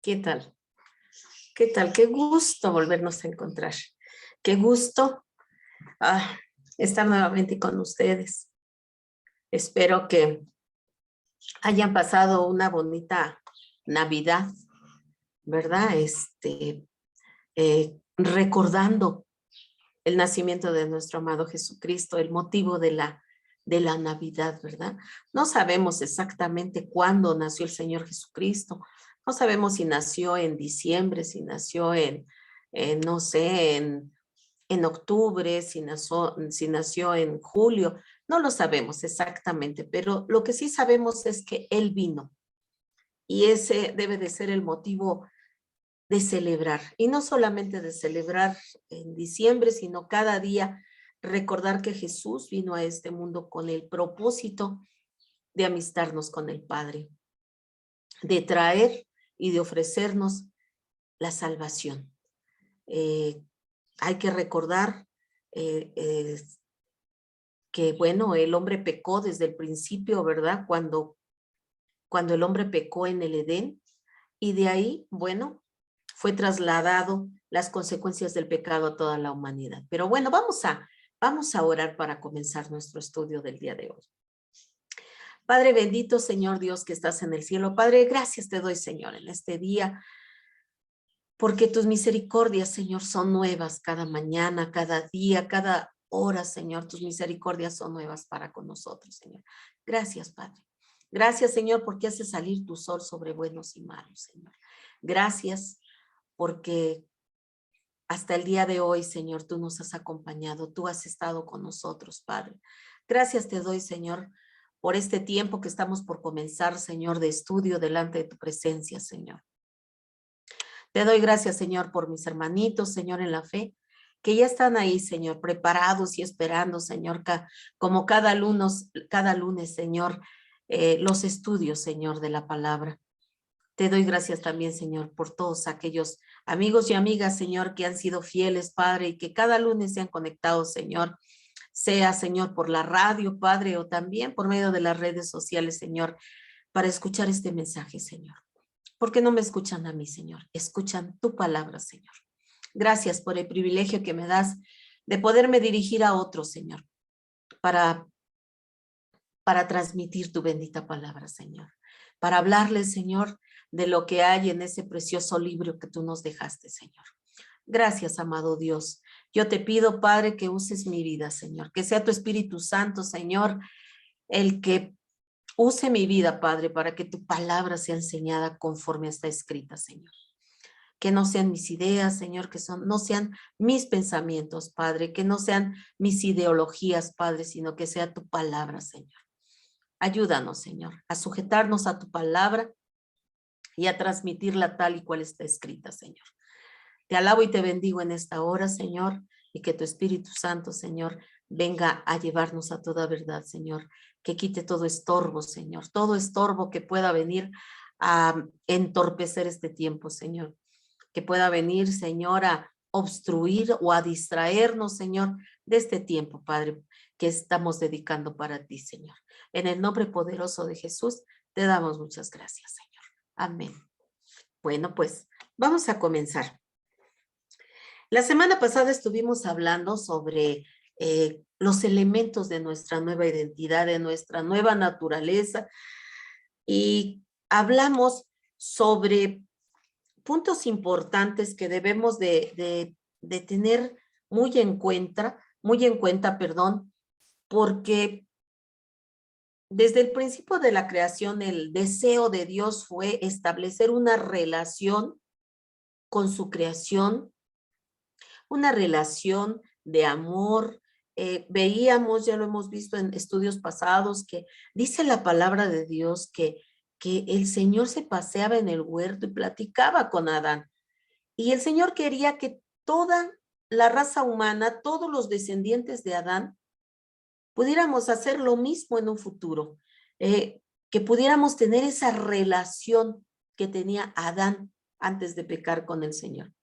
¿Qué tal? ¿Qué tal? Qué gusto volvernos a encontrar. Qué gusto ah, estar nuevamente con ustedes. Espero que hayan pasado una bonita Navidad, ¿verdad? Recordando el nacimiento de nuestro amado Jesucristo, el motivo de la Navidad, ¿verdad? No sabemos exactamente cuándo nació el Señor Jesucristo. No sabemos si nació en diciembre, si nació no sé, en octubre, si nació en julio. No lo sabemos exactamente, pero lo que sí sabemos es que Él vino y ese debe de ser el motivo de celebrar. Y no solamente de celebrar en diciembre, sino cada día recordar que Jesús vino a este mundo con el propósito de amistarnos con el Padre, de traer y de ofrecernos la salvación. Hay que recordar que, bueno, el hombre pecó desde el principio, ¿verdad? Cuando el hombre pecó en el Edén, y de ahí, bueno, fue trasladado las consecuencias del pecado a toda la humanidad. Pero bueno, vamos a orar para comenzar nuestro estudio del día de hoy. Padre bendito, Señor Dios que estás en el cielo. Padre, gracias te doy, Señor, en este día, porque tus misericordias, Señor, son nuevas cada mañana, cada día, cada hora, Señor. Tus misericordias son nuevas para con nosotros, Señor. Gracias, Padre. Gracias, Señor, porque haces salir tu sol sobre buenos y malos, Señor. Gracias porque hasta el día de hoy, Señor, tú nos has acompañado, tú has estado con nosotros, Padre. Gracias te doy, Señor, por este tiempo que estamos por comenzar, Señor, de estudio delante de tu presencia, Señor. Te doy gracias, Señor, por mis hermanitos, Señor, en la fe, que ya están ahí, Señor, preparados y esperando, Señor, como cada lunes, Señor, los estudios, Señor, de la palabra. Te doy gracias también, Señor, por todos aquellos amigos y amigas, Señor, que han sido fieles, Padre, y que cada lunes se han conectado, Señor, sea, Señor, por la radio, Padre, o también por medio de las redes sociales, Señor, para escuchar este mensaje, Señor. Porque no me escuchan a mí, Señor, escuchan tu palabra, Señor. Gracias por el privilegio que me das de poderme dirigir a otros, Señor, para transmitir tu bendita palabra, Señor, para hablarles, Señor, de lo que hay en ese precioso libro que tú nos dejaste, Señor. Gracias, amado Dios. Yo te pido, Padre, que uses mi vida, Señor, que sea tu Espíritu Santo, Señor, el que use mi vida, Padre, para que tu palabra sea enseñada conforme está escrita, Señor. Que no sean mis ideas, Señor, no sean mis pensamientos, Padre, que no sean mis ideologías, Padre, sino que sea tu palabra, Señor. Ayúdanos, Señor, a sujetarnos a tu palabra y a transmitirla tal y cual está escrita, Señor. Te alabo y te bendigo en esta hora, Señor, y que tu Espíritu Santo, Señor, venga a llevarnos a toda verdad, Señor, que quite todo estorbo, Señor, todo estorbo que pueda venir a entorpecer este tiempo, Señor, que pueda venir, Señor, a obstruir o a distraernos, Señor, de este tiempo, Padre, que estamos dedicando para ti, Señor. En el nombre poderoso de Jesús, te damos muchas gracias, Señor. Amén. Bueno, pues vamos a comenzar. La semana pasada estuvimos hablando sobre los elementos de nuestra nueva identidad, de nuestra nueva naturaleza, y hablamos sobre puntos importantes que debemos de tener muy en cuenta, porque desde el principio de la creación, el deseo de Dios fue establecer una relación con su creación, una relación de amor. Veíamos, ya lo hemos visto en estudios pasados, que dice la palabra de Dios que el Señor se paseaba en el huerto y platicaba con Adán. Y el Señor quería que toda la raza humana, todos los descendientes de Adán, pudiéramos hacer lo mismo en un futuro, que pudiéramos tener esa relación que tenía Adán antes de pecar con el Señor,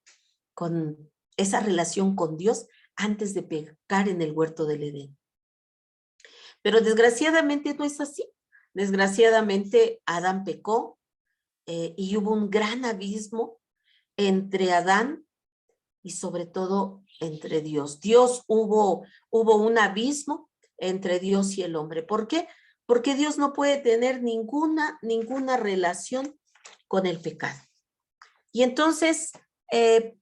con esa relación con Dios antes de pecar en el huerto del Edén. Pero desgraciadamente no es así. Desgraciadamente Adán pecó y hubo un gran abismo entre Adán y sobre todo entre Dios. Hubo un abismo entre Dios y el hombre. ¿Por qué? Porque Dios no puede tener ninguna relación con el pecado. Y entonces hay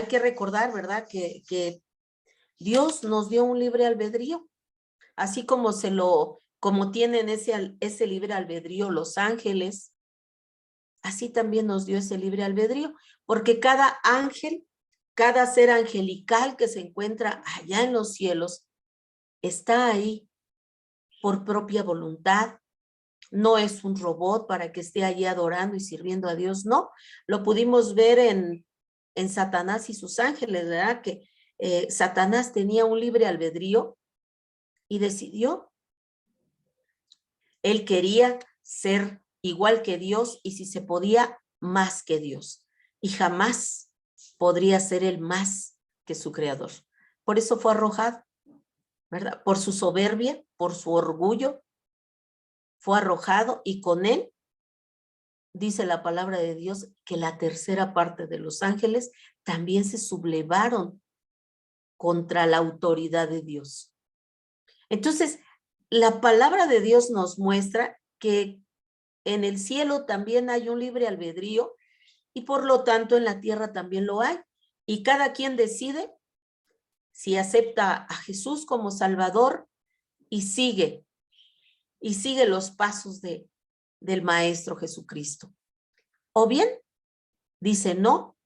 que recordar, ¿verdad? Que Dios nos dio un libre albedrío, así como tienen ese libre albedrío los ángeles, así también nos dio ese libre albedrío, porque cada ángel, cada ser angelical que se encuentra allá en los cielos, está ahí por propia voluntad. No es un robot para que esté allí adorando y sirviendo a Dios, no. Lo pudimos ver en Satanás y sus ángeles, ¿verdad? Que Satanás tenía un libre albedrío y decidió. Él quería ser igual que Dios y si se podía, más que Dios. Y jamás podría ser él más que su creador. Por eso fue arrojado, ¿verdad? Por su soberbia, por su orgullo, fue arrojado y con él, dice la palabra de Dios, que la tercera parte de los ángeles también se sublevaron contra la autoridad de Dios. Entonces, la palabra de Dios nos muestra que en el cielo también hay un libre albedrío y por lo tanto en la tierra también lo hay. Y cada quien decide si acepta a Jesús como Salvador y sigue los pasos del Maestro Jesucristo. O bien dice no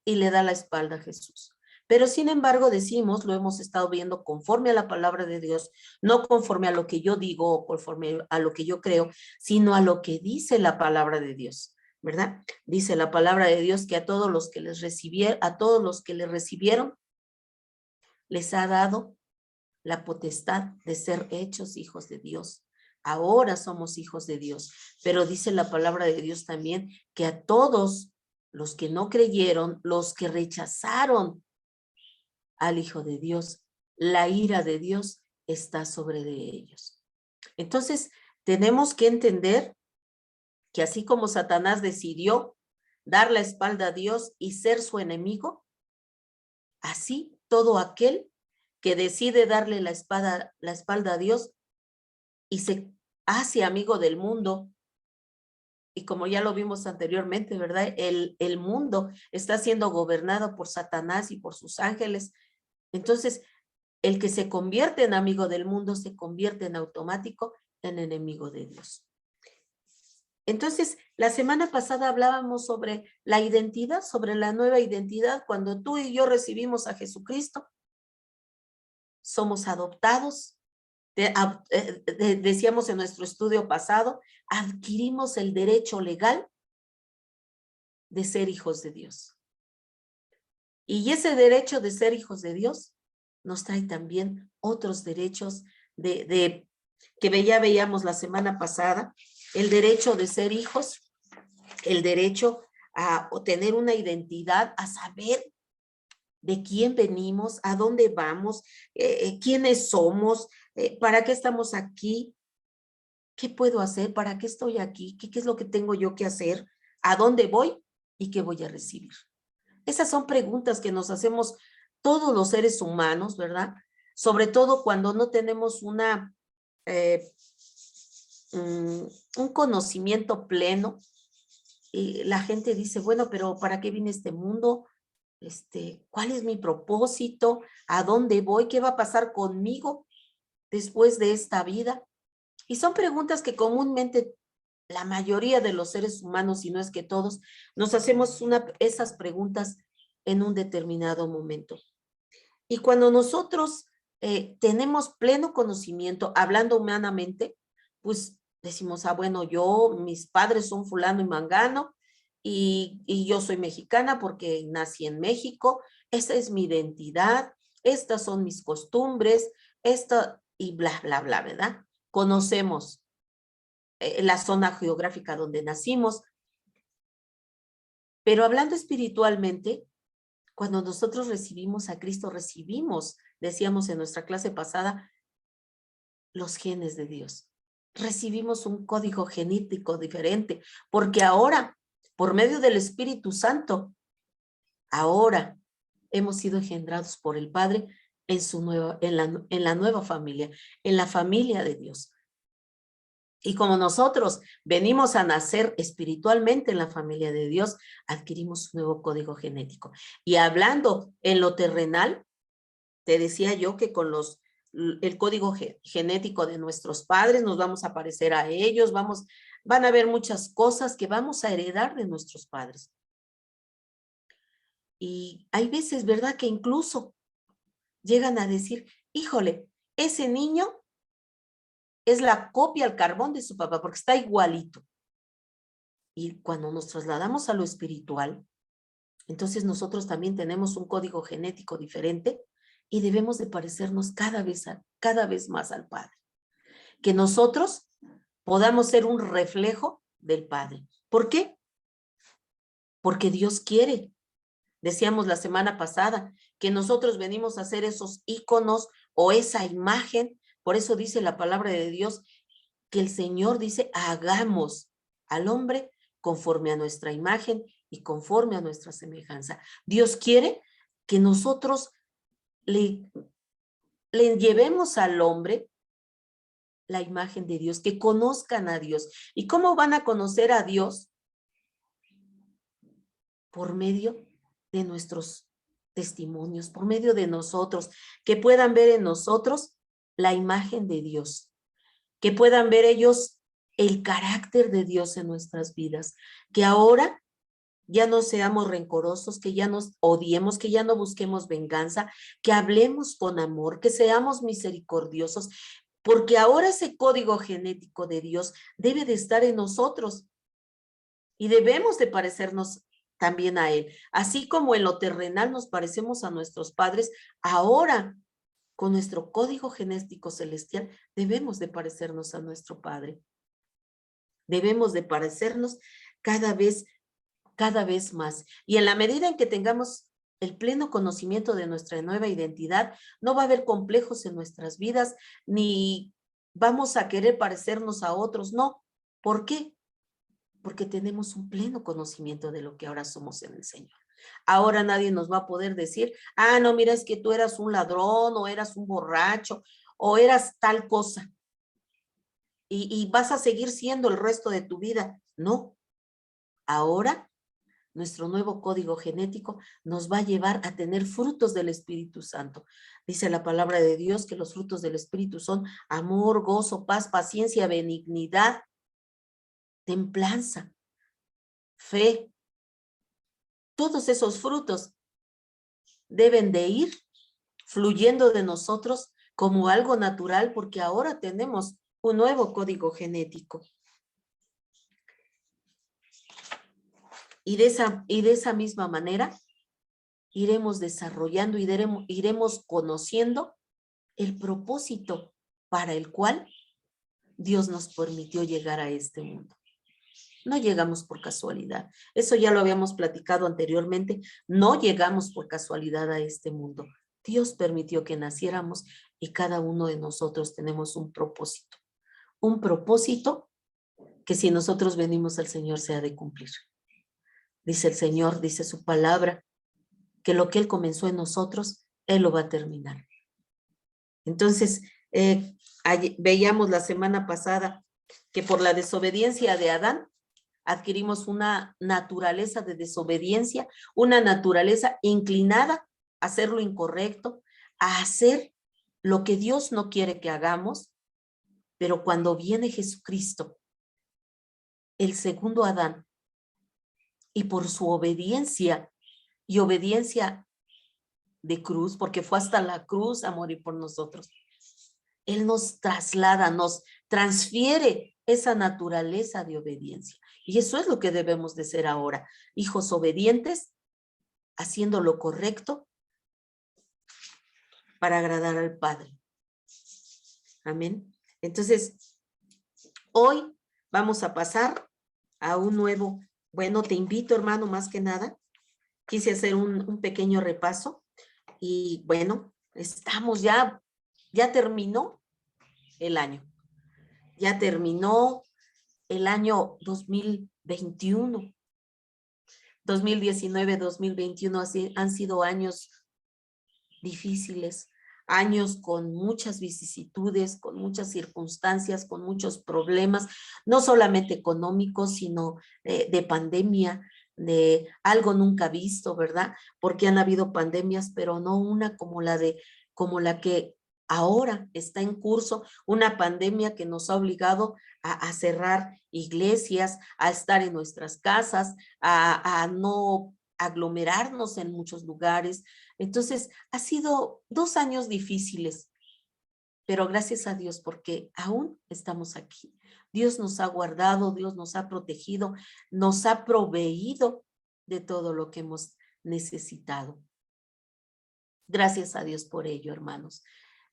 y le da la espalda a Jesús. Pero sin embargo decimos, lo hemos estado viendo conforme a la palabra de Dios, no conforme a lo que yo digo o conforme a lo que yo creo, sino a lo que dice la palabra de Dios, ¿verdad? Dice la palabra de Dios que a todos los que le recibieron, les ha dado la potestad de ser hechos hijos de Dios. Ahora somos hijos de Dios, pero dice la palabra de Dios también que a todos los que no creyeron, los que rechazaron al Hijo de Dios, la ira de Dios está sobre de ellos. Entonces, tenemos que entender que así como Satanás decidió dar la espalda a Dios y ser su enemigo, así todo aquel que decide darle la espalda a Dios y se hace amigo del mundo, y como ya lo vimos anteriormente, ¿verdad? El mundo está siendo gobernado por Satanás y por sus ángeles. Entonces, el que se convierte en amigo del mundo se convierte en automático en enemigo de Dios. Entonces, la semana pasada hablábamos sobre la identidad, sobre la nueva identidad. Cuando tú y yo recibimos a Jesucristo, somos adoptados. Decíamos en nuestro estudio pasado, adquirimos el derecho legal de ser hijos de Dios. Y ese derecho de ser hijos de Dios nos trae también otros derechos que ya veíamos la semana pasada, el derecho de ser hijos, el derecho a tener una identidad, a saber de quién venimos, a dónde vamos, quiénes somos, para qué estamos aquí, qué puedo hacer, para qué estoy aquí, qué es lo que tengo yo que hacer, a dónde voy y qué voy a recibir. Esas son preguntas que nos hacemos todos los seres humanos, ¿verdad? Sobre todo cuando no tenemos un conocimiento pleno. Y la gente dice, bueno, pero ¿para qué vine a este mundo? ¿Cuál es mi propósito? ¿A dónde voy? ¿Qué va a pasar conmigo después de esta vida? Y son preguntas que comúnmente la mayoría de los seres humanos, si no es que todos, nos hacemos esas preguntas en un determinado momento. Y cuando nosotros tenemos pleno conocimiento, hablando humanamente, pues decimos, bueno, mis padres son fulano y mangano, y yo soy mexicana porque nací en México, esa es mi identidad, estas son mis costumbres, y bla, bla, bla, ¿verdad? Conocemos la zona geográfica donde nacimos. Pero hablando espiritualmente, cuando nosotros recibimos a Cristo, decíamos en nuestra clase pasada, los genes de Dios. recibimos un código genético diferente, porque ahora, por medio del Espíritu Santo, ahora hemos sido engendrados por el Padre en la nueva familia, en la familia de Dios. Y como nosotros venimos a nacer espiritualmente en la familia de Dios, adquirimos un nuevo código genético. Y hablando en lo terrenal, te decía yo que con el código genético de nuestros padres nos vamos a parecer a ellos, van a haber muchas cosas que vamos a heredar de nuestros padres. Y hay veces, ¿verdad?, que incluso llegan a decir, híjole, ese niño es la copia al carbón de su papá porque está igualito. Y cuando nos trasladamos a lo espiritual, entonces nosotros también tenemos un código genético diferente y debemos de parecernos cada vez más al Padre. Que nosotros podamos ser un reflejo del Padre. ¿Por qué? Porque Dios quiere. Decíamos la semana pasada que nosotros venimos a ser esos íconos o esa imagen. Por eso dice la palabra de Dios que el Señor dice, hagamos al hombre conforme a nuestra imagen y conforme a nuestra semejanza. Dios quiere que nosotros le llevemos al hombre la imagen de Dios, que conozcan a Dios. ¿Y cómo van a conocer a Dios? Por medio de nuestros testimonios, por medio de nosotros, que puedan ver en nosotros la imagen de Dios, que puedan ver ellos el carácter de Dios en nuestras vidas, que ahora ya no seamos rencorosos, que ya nos odiemos, que ya no busquemos venganza, que hablemos con amor, que seamos misericordiosos, porque ahora ese código genético de Dios debe de estar en nosotros y debemos de parecernos también a Él. Así como en lo terrenal nos parecemos a nuestros padres, ahora con nuestro código genético celestial debemos de parecernos a nuestro Padre. Debemos de parecernos cada vez más. Y en la medida en que tengamos el pleno conocimiento de nuestra nueva identidad, no va a haber complejos en nuestras vidas, ni vamos a querer parecernos a otros, no. ¿Por qué? Porque tenemos un pleno conocimiento de lo que ahora somos en el Señor. Ahora nadie nos va a poder decir, no, mira, es que tú eras un ladrón, o eras un borracho, o eras tal cosa. Y vas a seguir siendo el resto de tu vida. No. Ahora nuestro nuevo código genético nos va a llevar a tener frutos del Espíritu Santo. Dice la palabra de Dios que los frutos del Espíritu son amor, gozo, paz, paciencia, benignidad, templanza, fe. Todos esos frutos deben de ir fluyendo de nosotros como algo natural porque ahora tenemos un nuevo código genético. Y de esa misma manera iremos desarrollando y iremos conociendo el propósito para el cual Dios nos permitió llegar a este mundo. No llegamos por casualidad. Eso ya lo habíamos platicado anteriormente. No llegamos por casualidad a este mundo. Dios permitió que naciéramos y cada uno de nosotros tenemos un propósito. Un propósito que si nosotros venimos al Señor se ha de cumplir. Dice el Señor, dice su palabra, que lo que Él comenzó en nosotros, Él lo va a terminar. Entonces, veíamos la semana pasada que por la desobediencia de Adán, adquirimos una naturaleza de desobediencia, una naturaleza inclinada a hacer lo incorrecto, a hacer lo que Dios no quiere que hagamos, pero cuando viene Jesucristo, el segundo Adán, y por su obediencia, y obediencia de cruz, porque fue hasta la cruz a morir por nosotros, Él nos traslada, nos transfiere esa naturaleza de obediencia. Y eso es lo que debemos de ser ahora, hijos obedientes, haciendo lo correcto para agradar al Padre. Amén. Entonces, hoy vamos a pasar a un nuevo, bueno, te invito, hermano, más que nada, quise hacer un pequeño repaso y bueno, estamos ya terminó el año. Ya terminó el año 2021. 2019, 2021 han sido años difíciles, años con muchas vicisitudes, con muchas circunstancias, con muchos problemas, no solamente económicos, sino de pandemia, de algo nunca visto, ¿verdad? Porque han habido pandemias, pero no una como la que ahora está en curso, una pandemia que nos ha obligado a cerrar iglesias, a estar en nuestras casas, a no aglomerarnos en muchos lugares. Entonces, ha sido 2 años difíciles, pero gracias a Dios porque aún estamos aquí. Dios nos ha guardado, Dios nos ha protegido, nos ha proveído de todo lo que hemos necesitado. Gracias a Dios por ello, hermanos.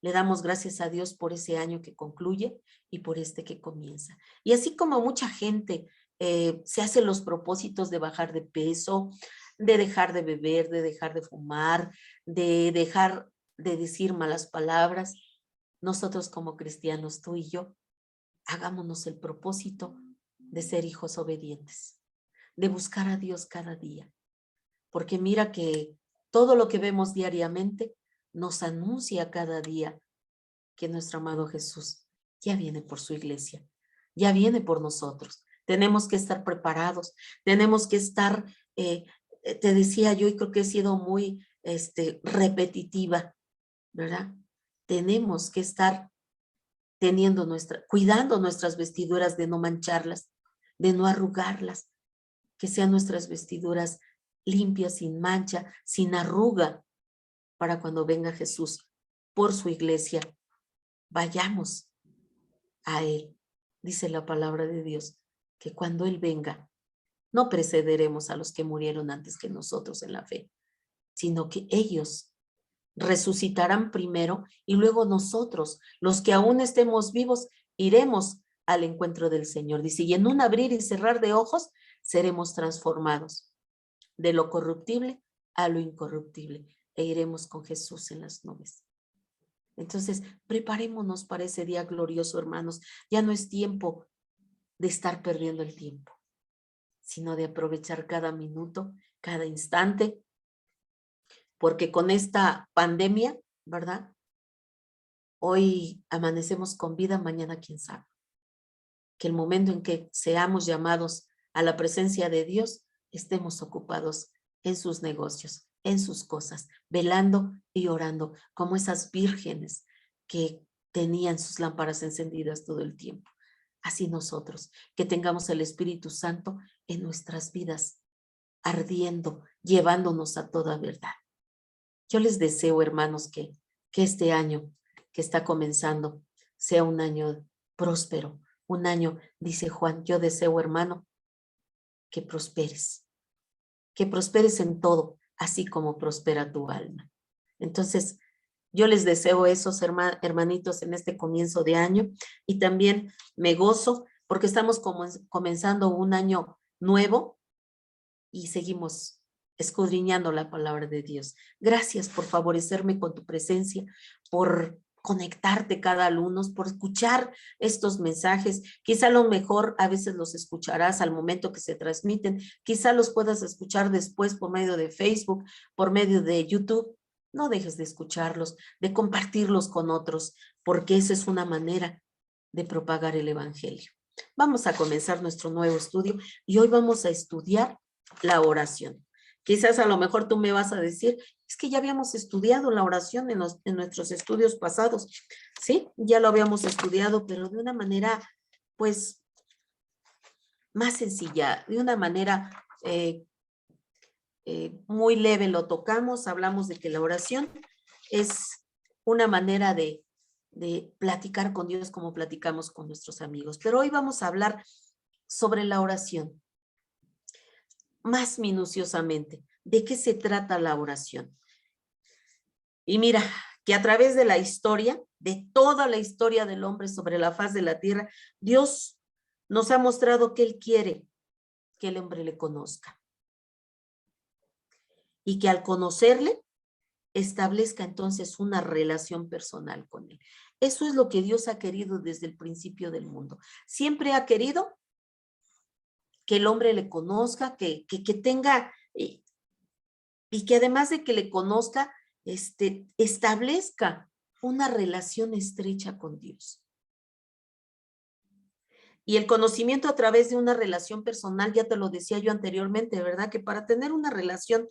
Le damos gracias a Dios por ese año que concluye y por este que comienza. Y así como mucha gente se hace los propósitos de bajar de peso, de dejar de beber, de dejar de fumar, de dejar de decir malas palabras, nosotros como cristianos, tú y yo, hagámonos el propósito de ser hijos obedientes, de buscar a Dios cada día. Porque mira que todo lo que vemos diariamente nos anuncia cada día que nuestro amado Jesús ya viene por su iglesia, ya viene por nosotros. Tenemos que estar preparados, tenemos que estar, te decía yo, y creo que he sido muy repetitiva, ¿verdad? Tenemos que estar cuidando nuestras vestiduras de no mancharlas, de no arrugarlas, que sean nuestras vestiduras limpias, sin mancha, sin arruga, para cuando venga Jesús por su iglesia, vayamos a Él. Dice la palabra de Dios, que cuando Él venga, no precederemos a los que murieron antes que nosotros en la fe, sino que ellos resucitarán primero y luego nosotros, los que aún estemos vivos, iremos al encuentro del Señor. Dice, y en un abrir y cerrar de ojos seremos transformados de lo corruptible a lo incorruptible e iremos con Jesús en las nubes. Entonces, preparémonos para ese día glorioso, hermanos. Ya no es tiempo de estar perdiendo el tiempo, sino de aprovechar cada minuto, cada instante, porque con esta pandemia, ¿verdad? Hoy amanecemos con vida, mañana quién sabe. Que el momento en que seamos llamados a la presencia de Dios, estemos ocupados en sus negocios, en sus cosas, velando y orando, como esas vírgenes que tenían sus lámparas encendidas todo el tiempo. Así nosotros, que tengamos el Espíritu Santo en nuestras vidas, ardiendo, llevándonos a toda verdad. Yo les deseo, hermanos, que este año que está comenzando sea un año próspero, un año, dice Juan, yo deseo, hermano, que prosperes en todo, así como prospera tu alma. Entonces, yo les deseo esos hermanitos en este comienzo de año y también me gozo porque estamos comenzando un año nuevo y seguimos escudriñando la palabra de Dios. Gracias por favorecerme con tu presencia, por conectarte cada alumno, por escuchar estos mensajes. Quizá a lo mejor a veces los escucharás al momento que se transmiten, quizá los puedas escuchar después por medio de Facebook, por medio de YouTube. No dejes de escucharlos, de compartirlos con otros, porque esa es una manera de propagar el evangelio. Vamos a comenzar nuestro nuevo estudio y hoy vamos a estudiar la oración. Quizás a lo mejor tú me vas a decir, es que ya habíamos estudiado la oración en nuestros estudios pasados. Sí, ya lo habíamos estudiado, pero de una manera, pues, más sencilla, de una manera muy leve lo tocamos, hablamos de que la oración es una manera de platicar con Dios como platicamos con nuestros amigos. Pero hoy vamos a hablar sobre la oración más minuciosamente. ¿De qué se trata la oración? Y mira, que a través de la historia, de toda la historia del hombre sobre la faz de la tierra, Dios nos ha mostrado que Él quiere que el hombre le conozca. Y que al conocerle, establezca entonces una relación personal con Él. Eso es lo que Dios ha querido desde el principio del mundo. Siempre ha querido que el hombre le conozca, que tenga, y que además de que le conozca, establezca una relación estrecha con Dios. Y el conocimiento a través de una relación personal, ya te lo decía yo anteriormente, ¿verdad? Que para tener una relación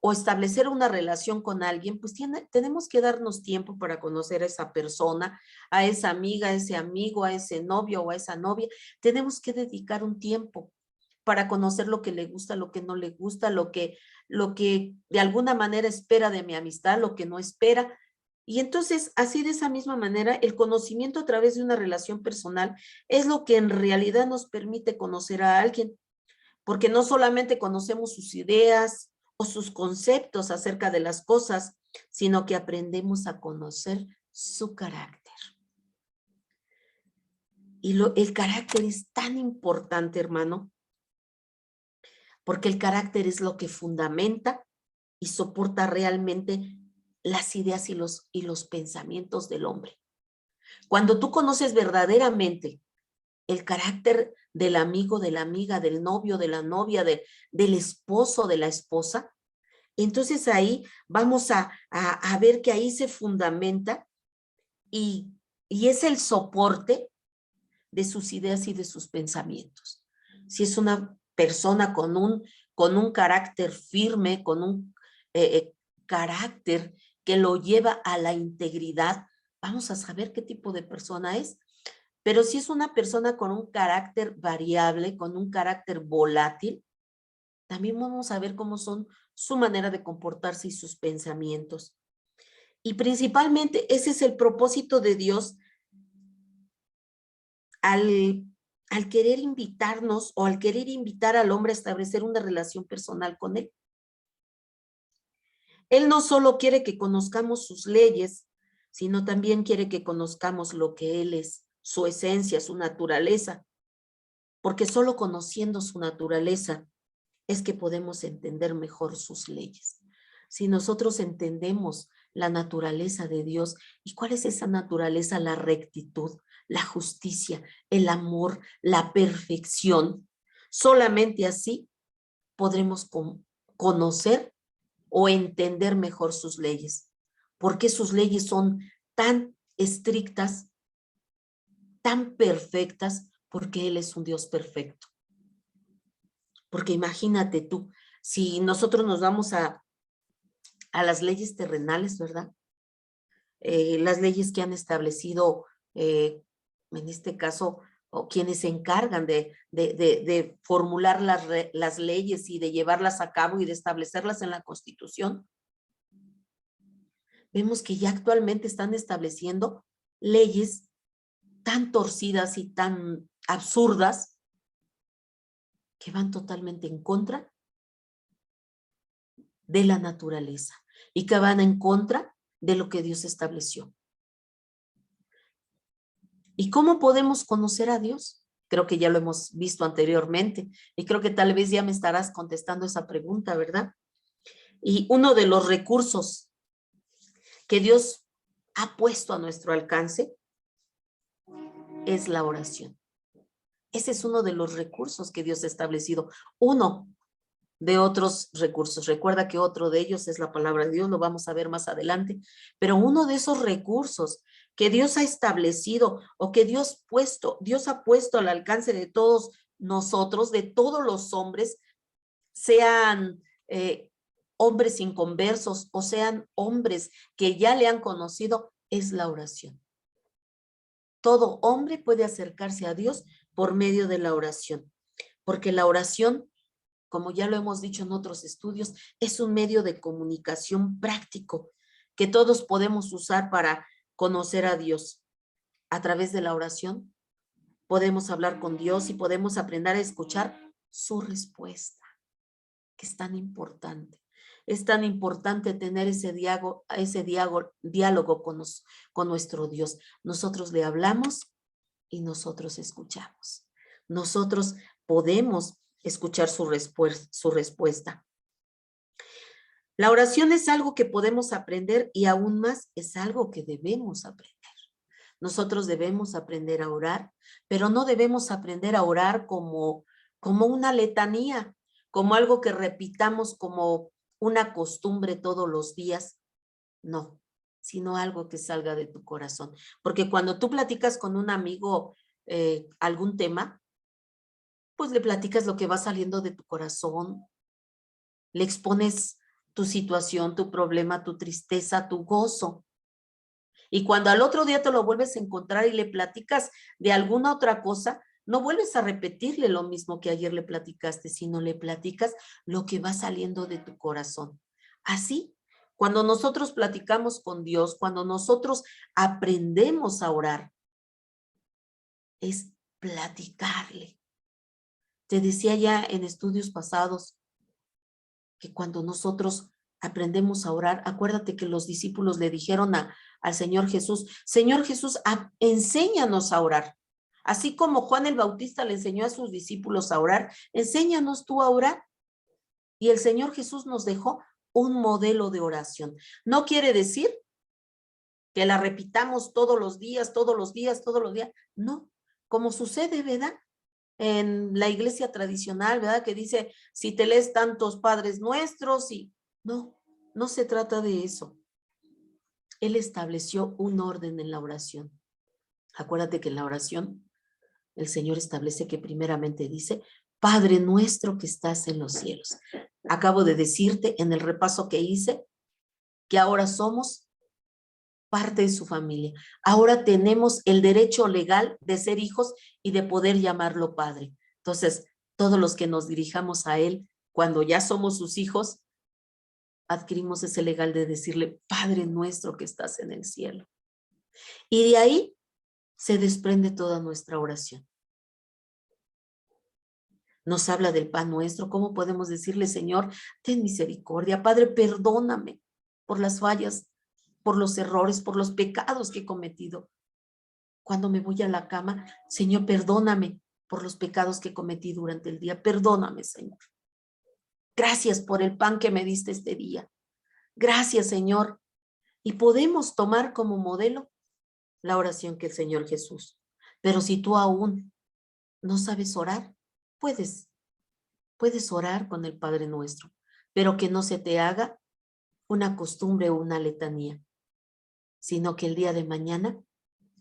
o establecer una relación con alguien, pues tenemos que darnos tiempo para conocer a esa persona, a esa amiga, a ese amigo, a ese novio o a esa novia. Tenemos que dedicar un tiempo para conocer lo que le gusta, lo que no le gusta, lo que de alguna manera espera de mi amistad, lo que no espera. Y entonces, así de esa misma manera, el conocimiento a través de una relación personal es lo que en realidad nos permite conocer a alguien, porque no solamente conocemos sus ideas o sus conceptos acerca de las cosas, sino que aprendemos a conocer su carácter. Y el carácter es tan importante, hermano, porque el carácter es lo que fundamenta y soporta realmente las ideas y los pensamientos del hombre. Cuando tú conoces verdaderamente el carácter del amigo, de la amiga, del novio, de la novia, del esposo, de la esposa, entonces ahí vamos a ver que ahí se fundamenta y es el soporte de sus ideas y de sus pensamientos. Si es una persona con un carácter firme, con un carácter que lo lleva a la integridad, vamos a saber qué tipo de persona es. Pero si es una persona con un carácter variable, con un carácter volátil, también vamos a ver cómo son su manera de comportarse y sus pensamientos. Y principalmente ese es el propósito de Dios al querer invitarnos o al querer invitar al hombre a establecer una relación personal con él. Él no solo quiere que conozcamos sus leyes, sino también quiere que conozcamos lo que él es, su esencia, su naturaleza, porque solo conociendo su naturaleza es que podemos entender mejor sus leyes. Si nosotros entendemos la naturaleza de Dios, ¿y cuál es esa naturaleza? La rectitud, la justicia, el amor, la perfección. Solamente así podremos conocer o entender mejor sus leyes. ¿Por qué sus leyes son tan estrictas, tan perfectas? Porque Él es un Dios perfecto. Porque imagínate tú, si nosotros nos vamos a las leyes terrenales, ¿verdad? Las leyes que han establecido, en este caso, o quienes se encargan de formular las leyes y de llevarlas a cabo y de establecerlas en la Constitución, vemos que ya actualmente están estableciendo leyes tan torcidas y tan absurdas que van totalmente en contra de la naturaleza y que van en contra de lo que Dios estableció. ¿Y cómo podemos conocer a Dios? Creo que ya lo hemos visto anteriormente y creo que tal vez ya me estarás contestando esa pregunta, ¿verdad? Y uno de los recursos que Dios ha puesto a nuestro alcance es la oración. Ese es uno de los recursos que Dios ha establecido. Uno de otros recursos. Recuerda que otro de ellos es la palabra de Dios, lo vamos a ver más adelante, pero uno de esos recursos que Dios ha establecido o que Dios ha puesto al alcance de todos nosotros, de todos los hombres, sean hombres inconversos o sean hombres que ya le han conocido, es la oración. Todo hombre puede acercarse a Dios por medio de la oración, porque la oración, como ya lo hemos dicho en otros estudios, es un medio de comunicación práctico que todos podemos usar para conocer a Dios. A través de la oración podemos hablar con Dios y podemos aprender a escuchar su respuesta, que es tan importante. Es tan importante tener ese diálogo con nuestro Dios. Nosotros le hablamos y nosotros escuchamos. Nosotros podemos escuchar su respuesta. La oración es algo que podemos aprender y aún más es algo que debemos aprender. Nosotros debemos aprender a orar, pero no debemos aprender a orar como una letanía, como algo que repitamos como una costumbre todos los días. No, sino algo que salga de tu corazón. Porque cuando tú platicas con un amigo algún tema, pues le platicas lo que va saliendo de tu corazón, le expones tu situación, tu problema, tu tristeza, tu gozo. Y cuando al otro día te lo vuelves a encontrar y le platicas de alguna otra cosa, no vuelves a repetirle lo mismo que ayer le platicaste, sino le platicas lo que va saliendo de tu corazón. Así, cuando nosotros platicamos con Dios, cuando nosotros aprendemos a orar, es platicarle. Te decía ya en estudios pasados que cuando nosotros aprendemos a orar, acuérdate que los discípulos le dijeron al Señor Jesús, enséñanos a orar. Así como Juan el Bautista le enseñó a sus discípulos a orar, enséñanos tú a orar. Y el Señor Jesús nos dejó un modelo de oración. No quiere decir que la repitamos todos los días, todos los días, todos los días. No, como sucede, ¿verdad? En la iglesia tradicional, ¿verdad? Que dice, si te lees tantos padres nuestros y no, no se trata de eso. Él estableció un orden en la oración. Acuérdate que en la oración el Señor establece que primeramente dice, Padre nuestro que estás en los cielos. Acabo de decirte en el repaso que hice que ahora somos parte de su familia. Ahora tenemos el derecho legal de ser hijos y de poder llamarlo Padre. Entonces, todos los que nos dirijamos a Él, cuando ya somos sus hijos, adquirimos ese legal de decirle, Padre nuestro que estás en el cielo. Y de ahí se desprende toda nuestra oración. Nos habla del pan nuestro. ¿Cómo podemos decirle, Señor, ten misericordia? Padre, perdóname por las fallas, por los errores, por los pecados que he cometido. Cuando me voy a la cama, Señor, perdóname por los pecados que cometí durante el día. Perdóname, Señor. Gracias por el pan que me diste este día. Gracias, Señor. Y podemos tomar como modelo la oración que el Señor Jesús. Pero si tú aún no sabes orar, puedes orar con el Padre Nuestro, pero que no se te haga una costumbre o una letanía, sino que el día de mañana,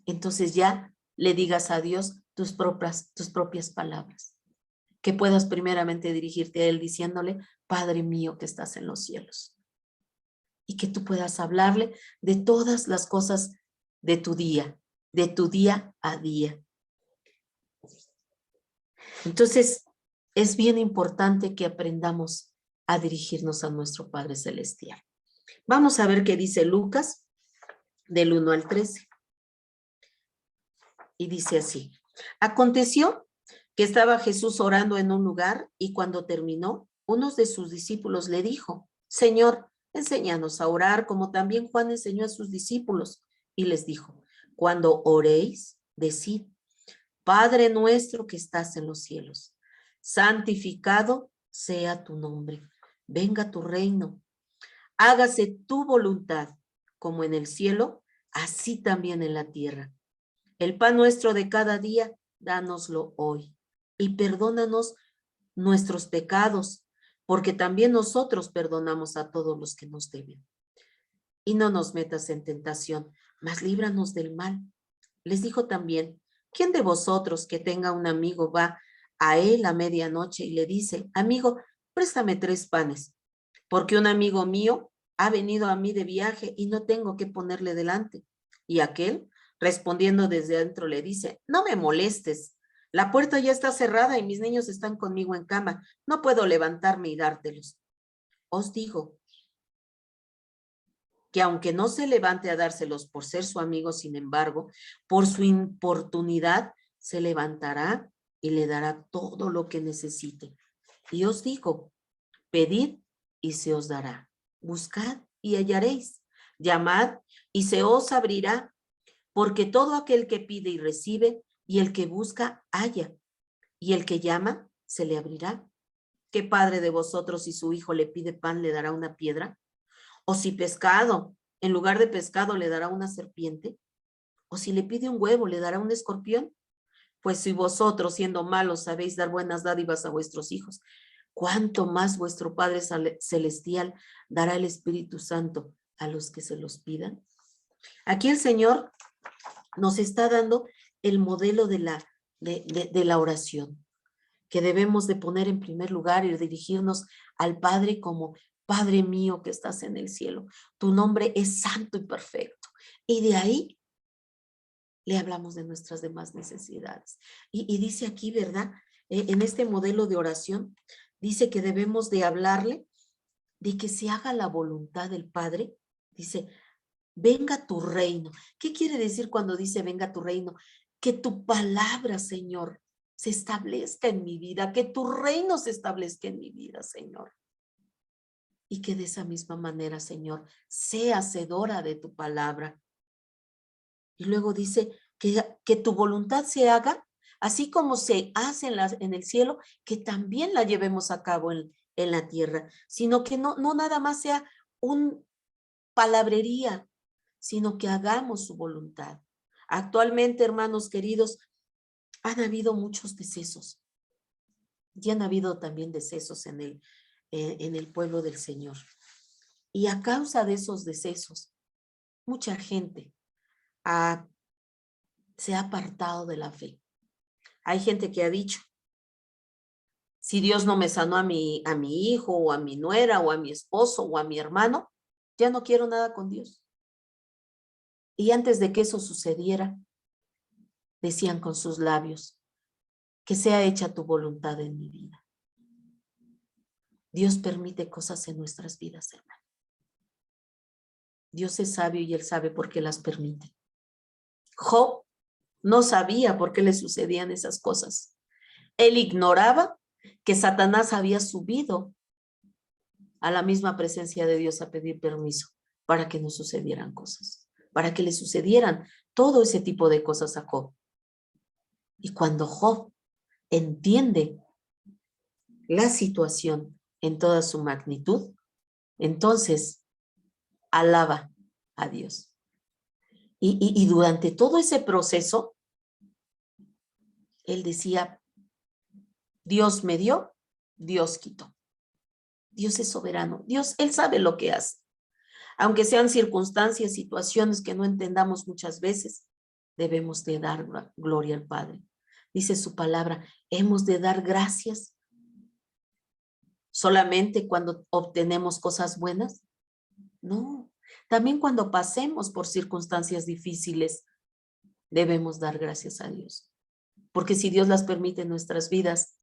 entonces ya le digas a Dios tus propias palabras, que puedas primeramente dirigirte a Él diciéndole, Padre mío que estás en los cielos, y que tú puedas hablarle de todas las cosas de tu día a día. Entonces, es bien importante que aprendamos a dirigirnos a nuestro Padre Celestial. Vamos a ver qué dice Lucas del 1 al 13. Y dice así, aconteció que estaba Jesús orando en un lugar y cuando terminó, uno de sus discípulos le dijo, Señor, enséñanos a orar como también Juan enseñó a sus discípulos. Y les dijo, cuando oréis, decid, Padre nuestro que estás en los cielos, santificado sea tu nombre, venga tu reino, hágase tu voluntad, como en el cielo, así también en la tierra. El pan nuestro de cada día, dánoslo hoy. Y perdónanos nuestros pecados, porque también nosotros perdonamos a todos los que nos deben. Y no nos metas en tentación, mas líbranos del mal. Les dijo también, ¿quién de vosotros que tenga un amigo va a él a medianoche y le dice, amigo, préstame 3 panes, porque un amigo mío ha venido a mí de viaje y no tengo que ponerle delante? Y aquel, respondiendo desde adentro, le dice, no me molestes, la puerta ya está cerrada y mis niños están conmigo en cama, no puedo levantarme y dártelos. Os digo que aunque no se levante a dárselos por ser su amigo, sin embargo, por su importunidad, se levantará y le dará todo lo que necesite. Y os digo, pedid y se os dará. Buscad y hallaréis. Llamad y se os abrirá, porque todo aquel que pide y recibe, y el que busca, halla, y el que llama, se le abrirá. ¿Qué padre de vosotros, si su hijo le pide pan, le dará una piedra? ¿O si pescado, en lugar de pescado, le dará una serpiente? O si le pide un huevo, ¿le dará un escorpión? Pues si vosotros, siendo malos, sabéis dar buenas dádivas a vuestros hijos, ¿cuánto más vuestro Padre Celestial dará el Espíritu Santo a los que se los pidan? Aquí el Señor nos está dando el modelo de la oración, que debemos de poner en primer lugar y dirigirnos al Padre como: Padre mío que estás en el cielo, tu nombre es santo y perfecto. Y de ahí le hablamos de nuestras demás necesidades. Y dice aquí, ¿verdad? En este modelo de oración, dice que debemos de hablarle de que se haga la voluntad del Padre. Dice: venga tu reino. ¿Qué quiere decir cuando dice venga tu reino? Que tu palabra, Señor, se establezca en mi vida, que tu reino se establezca en mi vida, Señor. Y que de esa misma manera, Señor, sea hacedora de tu palabra. Y luego dice que tu voluntad se haga, así como se hace en el cielo, que también la llevemos a cabo en la tierra, sino que no nada más sea un palabrería, sino que hagamos su voluntad. Actualmente, hermanos queridos, han habido muchos decesos y han habido también decesos en el pueblo del Señor. Y a causa de esos decesos, mucha gente se ha apartado de la fe. Hay gente que ha dicho: si Dios no me sanó a mi hijo o a mi nuera o a mi esposo o a mi hermano, ya no quiero nada con Dios. Y antes de que eso sucediera, decían con sus labios: que sea hecha tu voluntad en mi vida. Dios permite cosas en nuestras vidas, hermano. Dios es sabio y Él sabe por qué las permite. Job no sabía por qué le sucedían esas cosas. Él ignoraba que Satanás había subido a la misma presencia de Dios a pedir permiso para que no sucedieran cosas, para que le sucedieran todo ese tipo de cosas a Job. Y cuando Job entiende la situación en toda su magnitud, entonces alaba a Dios. Y durante todo ese proceso, él decía: Dios me dio, Dios quitó. Dios es soberano. Dios, Él sabe lo que hace. Aunque sean circunstancias, situaciones que no entendamos muchas veces, debemos de dar gloria al Padre. Dice su palabra: hemos de dar gracias solamente cuando obtenemos cosas buenas. No, también cuando pasemos por circunstancias difíciles, debemos dar gracias a Dios. Porque si Dios las permite en nuestras vidas,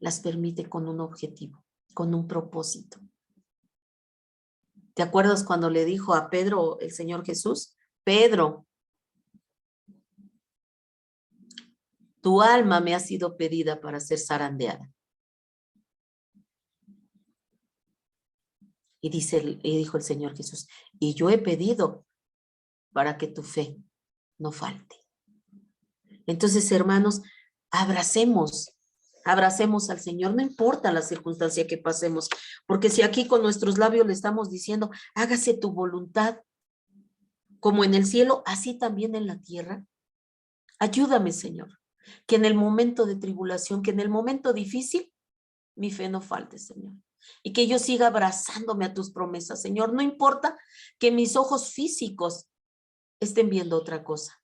las permite con un objetivo, con un propósito. ¿Te acuerdas cuando le dijo a Pedro el Señor Jesús: Pedro, tu alma me ha sido pedida para ser zarandeada? Y dijo el Señor Jesús: y yo he pedido para que tu fe no falte. Entonces, hermanos, abracemos al Señor, no importa la circunstancia que pasemos, porque si aquí con nuestros labios le estamos diciendo: hágase tu voluntad, como en el cielo, así también en la tierra. Ayúdame, Señor, que en el momento de tribulación, que en el momento difícil, mi fe no falte, Señor. Y que yo siga abrazándome a tus promesas, Señor. No importa que mis ojos físicos estén viendo otra cosa.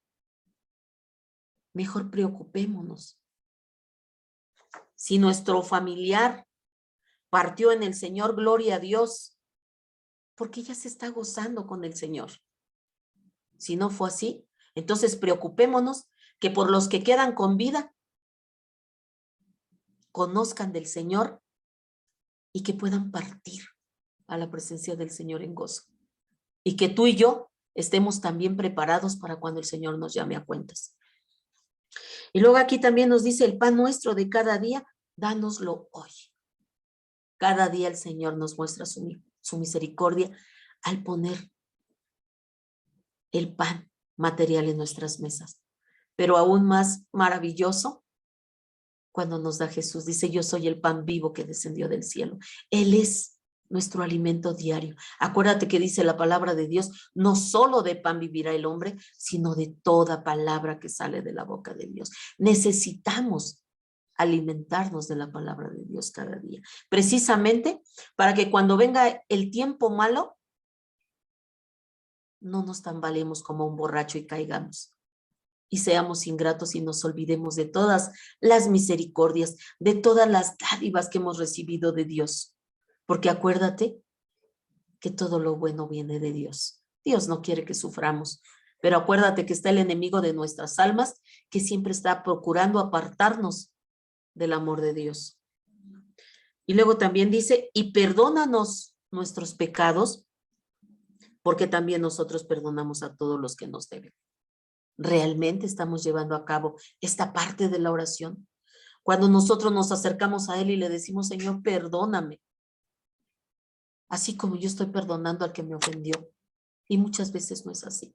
Mejor preocupémonos. Si nuestro familiar partió en el Señor, gloria a Dios, porque ya se está gozando con el Señor. Si no fue así, entonces preocupémonos que por los que quedan con vida, conozcan del Señor y que puedan partir a la presencia del Señor en gozo. Y que tú y yo estemos también preparados para cuando el Señor nos llame a cuentas. Y luego aquí también nos dice: el pan nuestro de cada día, dánoslo hoy. Cada día el Señor nos muestra su misericordia al poner el pan material en nuestras mesas. Pero aún más maravilloso cuando nos da Jesús. Dice: yo soy el pan vivo que descendió del cielo. Él es nuestro alimento diario. Acuérdate que dice la palabra de Dios, no solo de pan vivirá el hombre, sino de toda palabra que sale de la boca de Dios. Necesitamos alimentarnos de la palabra de Dios cada día, precisamente para que cuando venga el tiempo malo, no nos tambalemos como un borracho y caigamos. Y seamos ingratos y nos olvidemos de todas las misericordias, de todas las dádivas que hemos recibido de Dios. Porque acuérdate que todo lo bueno viene de Dios. Dios no quiere que suframos, pero acuérdate que está el enemigo de nuestras almas que siempre está procurando apartarnos del amor de Dios. Y luego también dice, y perdónanos nuestros pecados, porque también nosotros perdonamos a todos los que nos deben. ¿Realmente estamos llevando a cabo esta parte de la oración? Cuando nosotros nos acercamos a Él y le decimos, Señor, perdóname, así como yo estoy perdonando al que me ofendió. Y muchas veces no es así.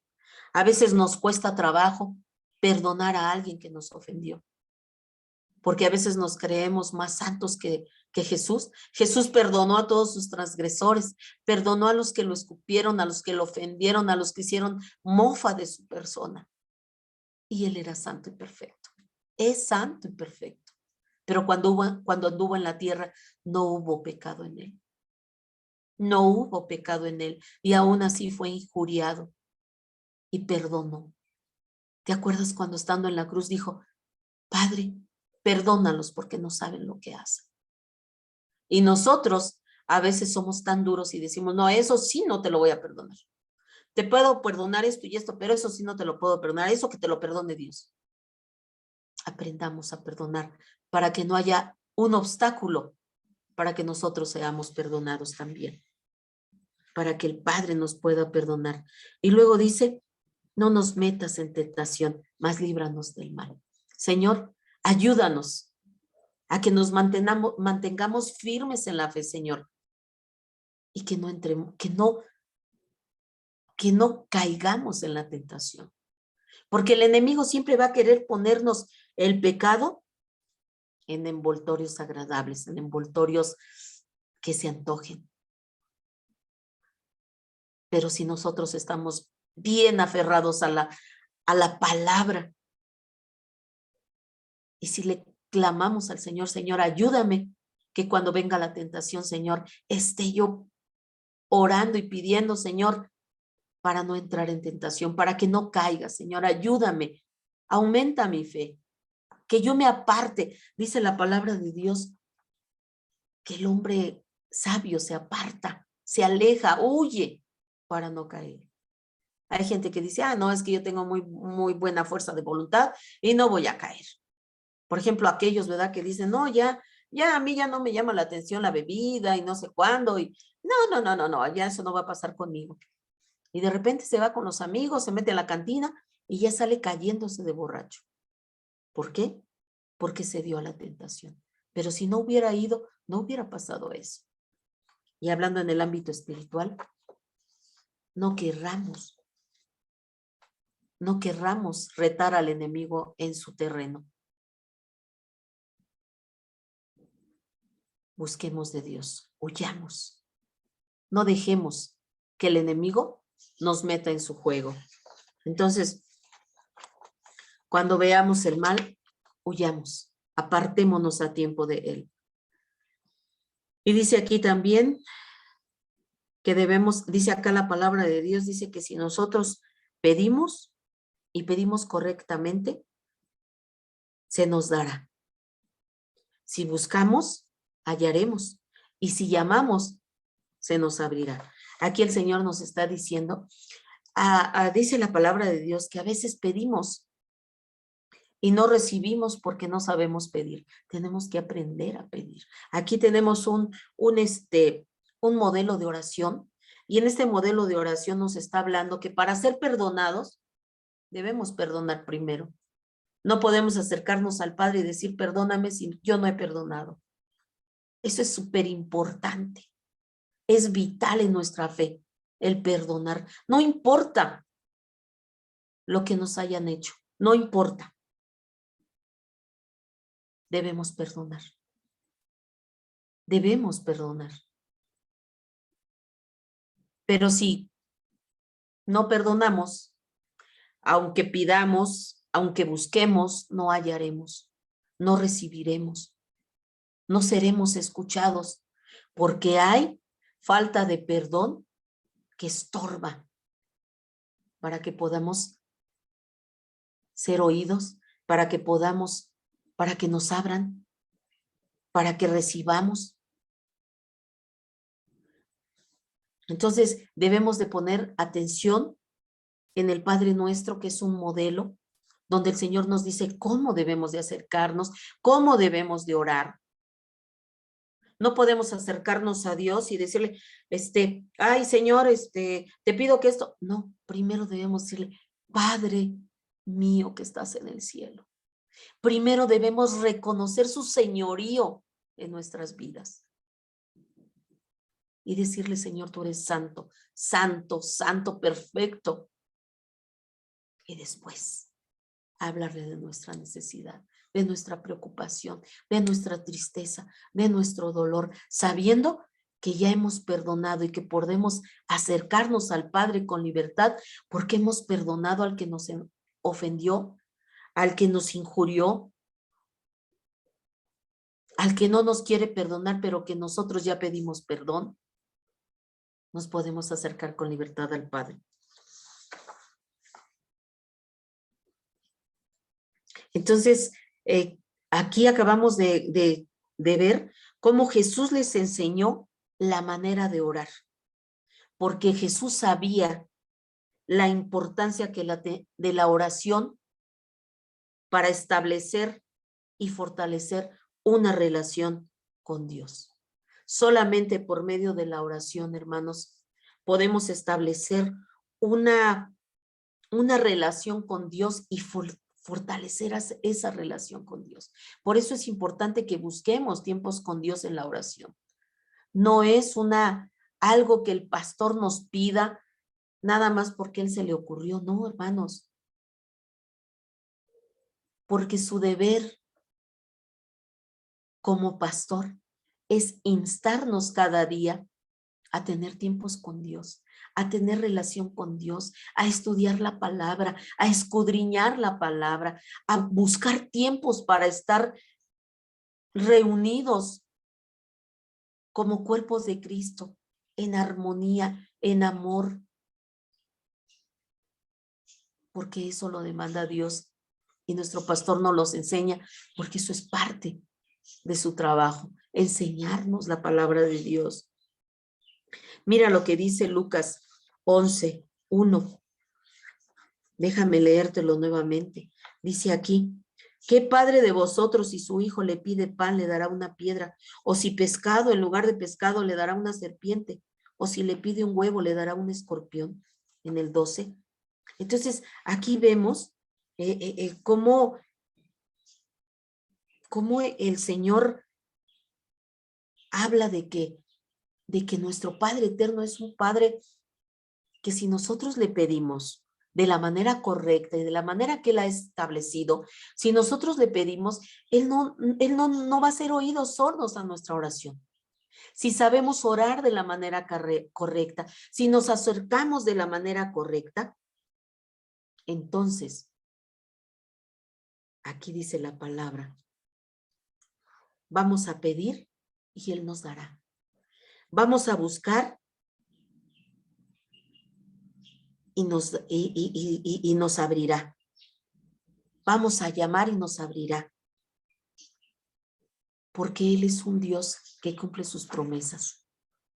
A veces nos cuesta trabajo perdonar a alguien que nos ofendió, porque a veces nos creemos más santos que Jesús. Jesús perdonó a todos sus transgresores, perdonó a los que lo escupieron, a los que lo ofendieron, a los que hicieron mofa de su persona. Y Él era santo y perfecto. Es santo y perfecto. Pero cuando anduvo en la tierra, no hubo pecado en Él. No hubo pecado en Él. Y aún así fue injuriado y perdonó. ¿Te acuerdas cuando estando en la cruz dijo, Padre, perdónalos porque no saben lo que hacen? Y nosotros a veces somos tan duros y decimos, no, eso sí no te lo voy a perdonar. Te puedo perdonar esto y esto, pero eso sí no te lo puedo perdonar. Eso que te lo perdone Dios. Aprendamos a perdonar para que no haya un obstáculo para que nosotros seamos perdonados también. Para que el Padre nos pueda perdonar. Y luego dice, no nos metas en tentación, mas líbranos del mal. Señor, ayúdanos a que nos mantengamos firmes en la fe, Señor. Y que no entremos, que no caigamos en la tentación. Porque el enemigo siempre va a querer ponernos el pecado en envoltorios agradables, en envoltorios que se antojen. Pero si nosotros estamos bien aferrados a la palabra, y si le clamamos al Señor, Señor, ayúdame, que cuando venga la tentación, Señor, esté yo orando y pidiendo, Señor, para no entrar en tentación, para que no caiga, Señor, ayúdame, aumenta mi fe, que yo me aparte. Dice la palabra de Dios que el hombre sabio se aparta, se aleja, huye para no caer. Hay gente que dice, no, es que yo tengo muy buena fuerza de voluntad y no voy a caer. Por ejemplo, aquellos, ¿verdad? Que dicen, no, ya a mí ya no me llama la atención la bebida y no sé cuándo. Y no, ya eso no va a pasar conmigo. Y de repente se va con los amigos, se mete a la cantina y ya sale cayéndose de borracho. ¿Por qué? Porque se dio a la tentación. Pero si no hubiera ido, no hubiera pasado eso. Y hablando en el ámbito espiritual, no querramos retar al enemigo en su terreno. Busquemos de Dios, huyamos. No dejemos que el enemigo nos meta en su juego. Entonces, cuando veamos el mal, huyamos, apartémonos a tiempo de él. Y dice aquí también que debemos, dice acá la palabra de Dios, dice que si nosotros pedimos y pedimos correctamente, se nos dará. Si buscamos, hallaremos. Y si llamamos, se nos abrirá. Aquí el Señor nos está diciendo, dice la palabra de Dios que a veces pedimos y no recibimos porque no sabemos pedir. Tenemos que aprender a pedir. Aquí tenemos un modelo de oración, y en este modelo de oración nos está hablando que para ser perdonados debemos perdonar primero. No podemos acercarnos al Padre y decir perdóname si yo no he perdonado. Eso es súper importante. Es vital en nuestra fe el perdonar. No importa lo que nos hayan hecho, no importa. Debemos perdonar. Debemos perdonar. Pero si no perdonamos, aunque pidamos, aunque busquemos, no hallaremos, no recibiremos, no seremos escuchados, porque hay falta de perdón que estorba para que podamos ser oídos, para que podamos, para que nos abran, para que recibamos. Entonces debemos de poner atención en el Padre Nuestro, que es un modelo, donde el Señor nos dice cómo debemos de acercarnos, cómo debemos de orar. No podemos acercarnos a Dios y decirle, ay Señor, te pido que esto. No, primero debemos decirle, Padre mío que estás en el cielo. Primero debemos reconocer su señorío en nuestras vidas. Y decirle, Señor, tú eres santo, santo, santo, perfecto. Y después hablarle de nuestra necesidad, de nuestra preocupación, de nuestra tristeza, de nuestro dolor, sabiendo que ya hemos perdonado y que podemos acercarnos al Padre con libertad porque hemos perdonado al que nos ofendió, al que nos injurió, al que no nos quiere perdonar, pero que nosotros ya pedimos perdón. Nos podemos acercar con libertad al Padre. Entonces, aquí acabamos de ver cómo Jesús les enseñó la manera de orar, porque Jesús sabía la importancia de la oración para establecer y fortalecer una relación con Dios. Solamente por medio de la oración, hermanos, podemos establecer una relación con Dios y fortalecer esa relación con Dios. Por eso es importante que busquemos tiempos con Dios en la oración. No es algo que el pastor nos pida nada más porque él se le ocurrió, no, hermanos. Porque su deber como pastor es instarnos cada día a tener tiempos con Dios, a tener relación con Dios, a estudiar la palabra, a escudriñar la palabra, a buscar tiempos para estar reunidos como cuerpos de Cristo, en armonía, en amor, porque eso lo demanda Dios y nuestro pastor nos los enseña, porque eso es parte de su trabajo, enseñarnos la palabra de Dios. Mira lo que dice Lucas 11:1. Déjame leértelo nuevamente. Dice aquí, ¿qué padre de vosotros si su hijo le pide pan le dará una piedra? O si pescado en lugar de pescado le dará una serpiente? O si le pide un huevo le dará un escorpión? En el 12. Entonces, aquí vemos cómo el Señor habla de que nuestro Padre eterno es un Padre que si nosotros le pedimos de la manera correcta y de la manera que Él ha establecido, si nosotros le pedimos, Él no va a ser oídos sordos a nuestra oración. Si sabemos orar de la manera correcta, si nos acercamos de la manera correcta, entonces, aquí dice la palabra, vamos a pedir y Él nos dará. Vamos a buscar y nos abrirá. Vamos a llamar y nos abrirá. Porque Él es un Dios que cumple sus promesas.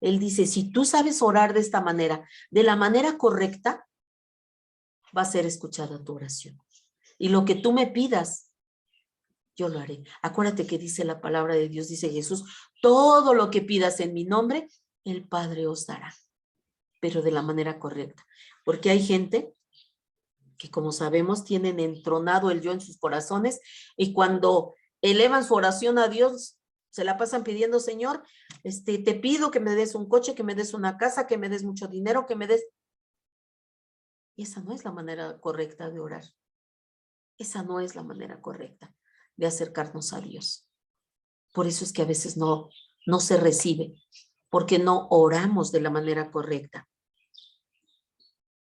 Él dice, si tú sabes orar de esta manera, de la manera correcta, va a ser escuchada tu oración. Y lo que tú me pidas, yo lo haré. Acuérdate que dice la palabra de Dios, dice Jesús, todo lo que pidas en mi nombre, el Padre os dará. Pero de la manera correcta. Porque hay gente que, como sabemos, tienen entronado el yo en sus corazones y cuando elevan su oración a Dios, se la pasan pidiendo, Señor, te pido que me des un coche, que me des una casa, que me des mucho dinero, que me des... Y esa no es la manera correcta de orar. Esa no es la manera correcta de acercarnos a Dios. Por eso es que a veces no se recibe, porque no oramos de la manera correcta.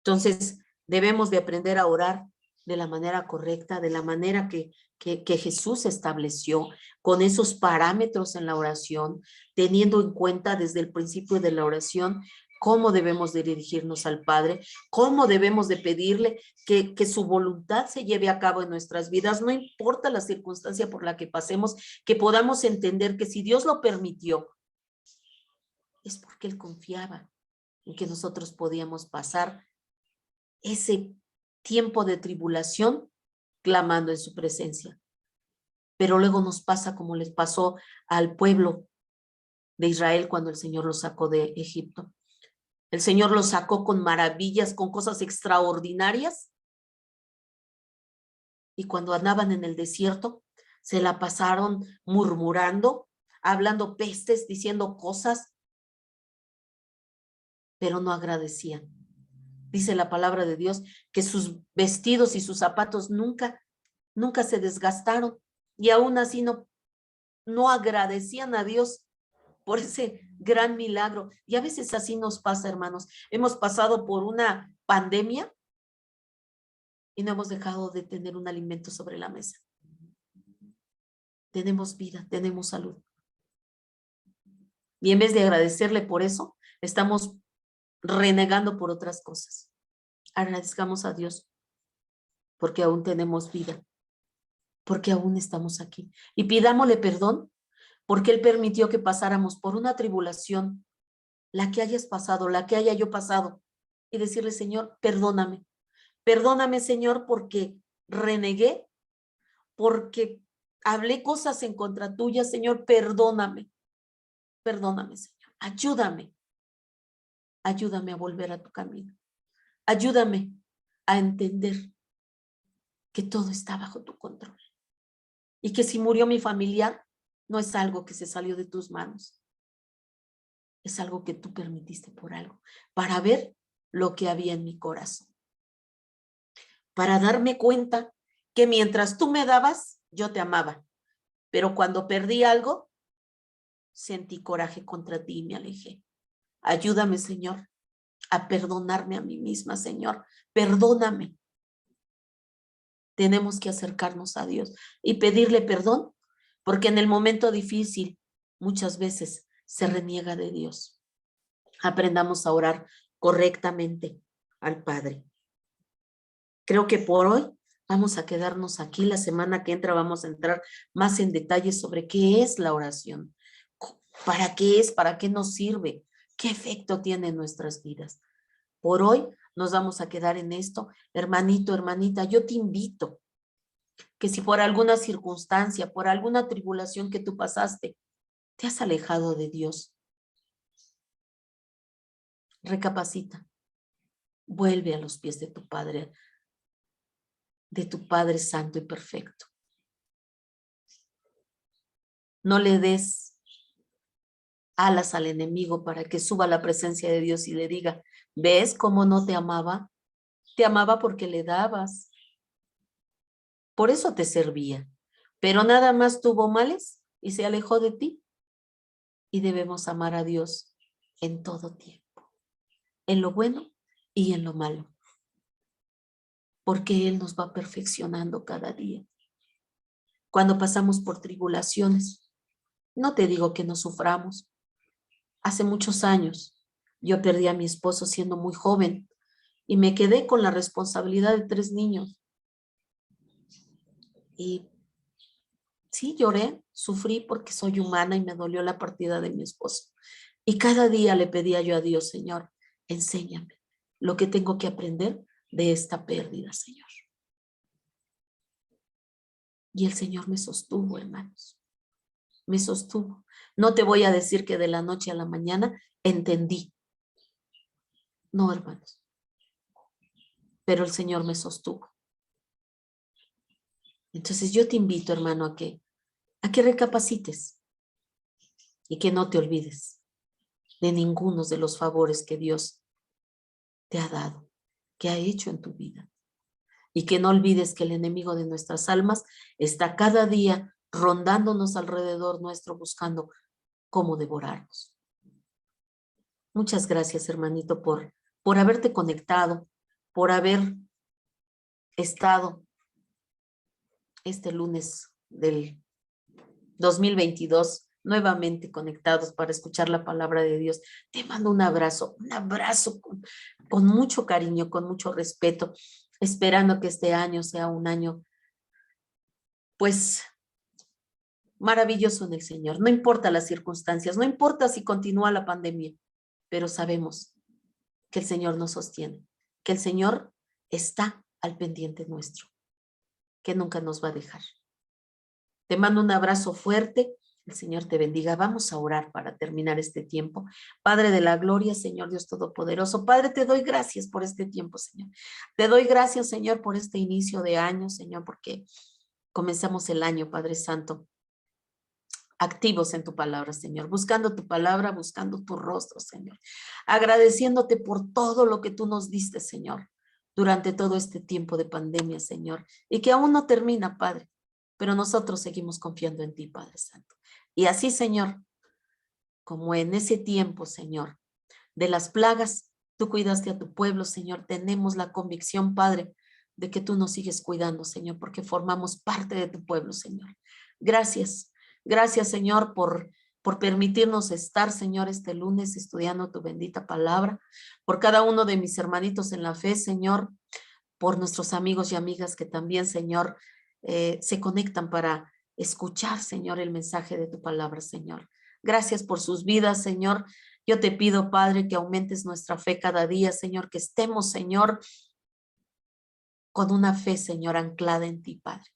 Entonces, debemos de aprender a orar de la manera correcta, de la manera que Jesús estableció, con esos parámetros en la oración, teniendo en cuenta desde el principio de la oración cómo debemos de dirigirnos al Padre, cómo debemos de pedirle que su voluntad se lleve a cabo en nuestras vidas, no importa la circunstancia por la que pasemos, que podamos entender que si Dios lo permitió, es porque Él confiaba en que nosotros podíamos pasar ese tiempo de tribulación clamando en su presencia. Pero luego nos pasa como les pasó al pueblo de Israel cuando el Señor los sacó de Egipto. El Señor los sacó con maravillas, con cosas extraordinarias. Y cuando andaban en el desierto, se la pasaron murmurando, hablando pestes, diciendo cosas, pero no agradecían. Dice la palabra de Dios que sus vestidos y sus zapatos nunca se desgastaron y aún así no agradecían a Dios por ese gran milagro. Y a veces así nos pasa, hermanos. Hemos pasado por una pandemia y no hemos dejado de tener un alimento sobre la mesa. Tenemos vida, tenemos salud. Y en vez de agradecerle por eso, estamos renegando por otras cosas. Agradezcamos a Dios porque aún tenemos vida, porque aún estamos aquí. Y pidámosle perdón porque Él permitió que pasáramos por una tribulación, la que hayas pasado, la que haya yo pasado, y decirle, Señor, perdóname. Perdóname, Señor, porque renegué, porque hablé cosas en contra tuya, Señor, perdóname. Perdóname, Señor. Ayúdame. Ayúdame a volver a tu camino. Ayúdame a entender que todo está bajo tu control. Y que si murió mi familiar, no es algo que se salió de tus manos. Es algo que tú permitiste por algo, para ver lo que había en mi corazón. Para darme cuenta que mientras tú me dabas, yo te amaba. Pero cuando perdí algo, sentí coraje contra ti y me alejé. Ayúdame, Señor, a perdonarme a mí misma, Señor. Perdóname. Tenemos que acercarnos a Dios y pedirle perdón, porque en el momento difícil muchas veces se reniega de Dios. Aprendamos a orar correctamente al Padre. Creo que por hoy vamos a quedarnos aquí. La semana que entra vamos a entrar más en detalles sobre qué es la oración, para qué es, para qué nos sirve, qué efecto tiene en nuestras vidas. Por hoy nos vamos a quedar en esto. Hermanito, hermanita, yo te invito que si por alguna circunstancia, por alguna tribulación que tú pasaste, te has alejado de Dios, recapacita, vuelve a los pies de tu Padre Santo y perfecto. No le des alas al enemigo para que suba a la presencia de Dios y le diga, ¿ves cómo no te amaba? Te amaba porque le dabas. Por eso te servía. Pero nada más tuvo males y se alejó de ti. Y debemos amar a Dios en todo tiempo, en lo bueno y en lo malo, porque Él nos va perfeccionando cada día. Cuando pasamos por tribulaciones, no te digo que no suframos. Hace muchos años yo perdí a mi esposo siendo muy joven y me quedé con la responsabilidad de 3 niños. Y sí, lloré, sufrí porque soy humana y me dolió la partida de mi esposo. Y cada día le pedía yo a Dios, Señor, enséñame lo que tengo que aprender de esta pérdida, Señor. Y el Señor me sostuvo, hermanos. Me sostuvo. No te voy a decir que de la noche a la mañana entendí. No, hermanos. Pero el Señor me sostuvo. Entonces yo te invito, hermano, a que recapacites y que no te olvides de ninguno de los favores que Dios te ha dado, que ha hecho en tu vida. Y que no olvides que el enemigo de nuestras almas está cada día rondándonos alrededor nuestro, buscando cómo devorarnos. Muchas gracias, hermanito, por haberte conectado, por haber estado este lunes del 2022 nuevamente conectados para escuchar la palabra de Dios. Te mando un abrazo con mucho cariño, con mucho respeto, esperando que este año sea un año, pues, maravilloso en el Señor. No importa las circunstancias, no importa si continúa la pandemia, pero sabemos que el Señor nos sostiene, que el Señor está al pendiente nuestro, que nunca nos va a dejar. Te mando un abrazo fuerte. El Señor te bendiga. Vamos a orar para terminar este tiempo. Padre de la gloria, Señor Dios Todopoderoso. Padre, te doy gracias por este tiempo, Señor. Te doy gracias, Señor, por este inicio de año, Señor, porque comenzamos el año, Padre Santo, activos en tu palabra, Señor, buscando tu palabra, buscando tu rostro, Señor, agradeciéndote por todo lo que tú nos diste, Señor, durante todo este tiempo de pandemia, Señor, y que aún no termina, Padre, pero nosotros seguimos confiando en ti, Padre Santo. Y así, Señor, como en ese tiempo, Señor, de las plagas, tú cuidaste a tu pueblo, Señor, tenemos la convicción, Padre, de que tú nos sigues cuidando, Señor, porque formamos parte de tu pueblo, Señor. Gracias. Gracias, Señor, por permitirnos estar, Señor, este lunes estudiando tu bendita palabra, por cada uno de mis hermanitos en la fe, Señor, por nuestros amigos y amigas que también, Señor, se conectan para escuchar, Señor, el mensaje de tu palabra, Señor. Gracias por sus vidas, Señor. Yo te pido, Padre, que aumentes nuestra fe cada día, Señor, que estemos, Señor, con una fe, Señor, anclada en ti, Padre.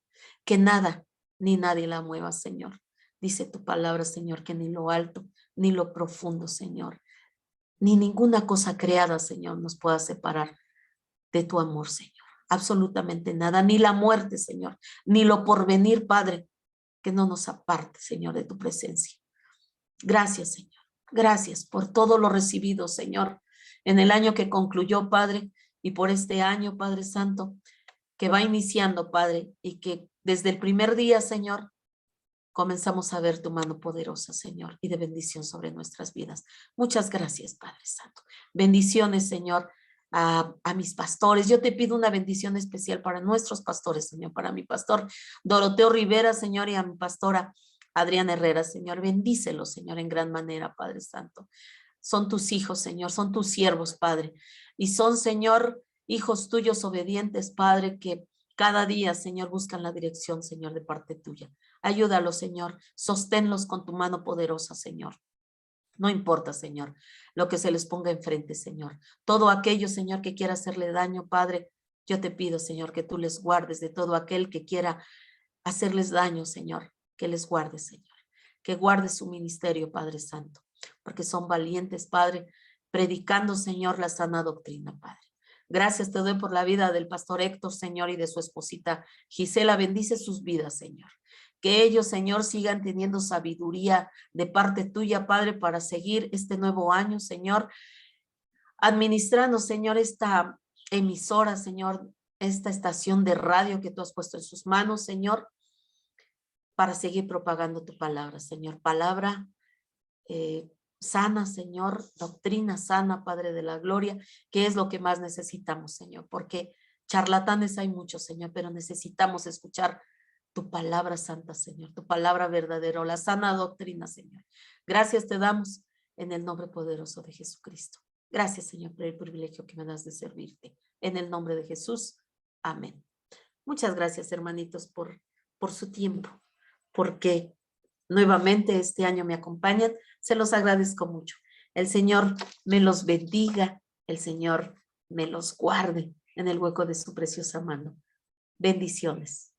Que nada ni nadie la mueva, Señor. Dice tu palabra, Señor, que ni lo alto, ni lo profundo, Señor, ni ninguna cosa creada, Señor, nos pueda separar de tu amor, Señor. Absolutamente nada, ni la muerte, Señor, ni lo porvenir, Padre, que no nos aparte, Señor, de tu presencia. Gracias, Señor. Gracias por todo lo recibido, Señor, en el año que concluyó, Padre, y por este año, Padre Santo, que va iniciando, Padre, y que desde el primer día, Señor, comenzamos a ver tu mano poderosa, Señor, y de bendición sobre nuestras vidas. Muchas gracias, Padre Santo. Bendiciones, Señor, a mis pastores. Yo te pido una bendición especial para nuestros pastores, Señor, para mi pastor Doroteo Rivera, Señor, y a mi pastora Adriana Herrera, Señor. Bendícelos, Señor, en gran manera, Padre Santo. Son tus hijos, Señor, son tus siervos, Padre. Y son, Señor, hijos tuyos obedientes, Padre, que cada día, Señor, buscan la dirección, Señor, de parte tuya. Ayúdalos, Señor. Sosténlos con tu mano poderosa, Señor. No importa, Señor, lo que se les ponga enfrente, Señor. Todo aquello, Señor, que quiera hacerle daño, Padre, yo te pido, Señor, que tú les guardes de todo aquel que quiera hacerles daño, Señor. Que les guardes, Señor. Que guardes su ministerio, Padre Santo, porque son valientes, Padre, predicando, Señor, la sana doctrina, Padre. Gracias te doy por la vida del pastor Héctor, Señor, y de su esposita Gisela. Bendice sus vidas, Señor. Que ellos, Señor, sigan teniendo sabiduría de parte tuya, Padre, para seguir este nuevo año, Señor. Administrando, Señor, esta emisora, Señor, esta estación de radio que tú has puesto en sus manos, Señor, para seguir propagando tu palabra, Señor. Palabra sana, Señor, doctrina sana, Padre de la gloria, que es lo que más necesitamos, Señor, porque charlatanes hay muchos, Señor, pero necesitamos escuchar tu palabra santa, Señor, tu palabra verdadera, la sana doctrina, Señor. Gracias te damos en el nombre poderoso de Jesucristo. Gracias, Señor, por el privilegio que me das de servirte. En el nombre de Jesús. Amén. Muchas gracias, hermanitos, por su tiempo, porque nuevamente este año me acompañan. Se los agradezco mucho. El Señor me los bendiga, el Señor me los guarde en el hueco de su preciosa mano. Bendiciones.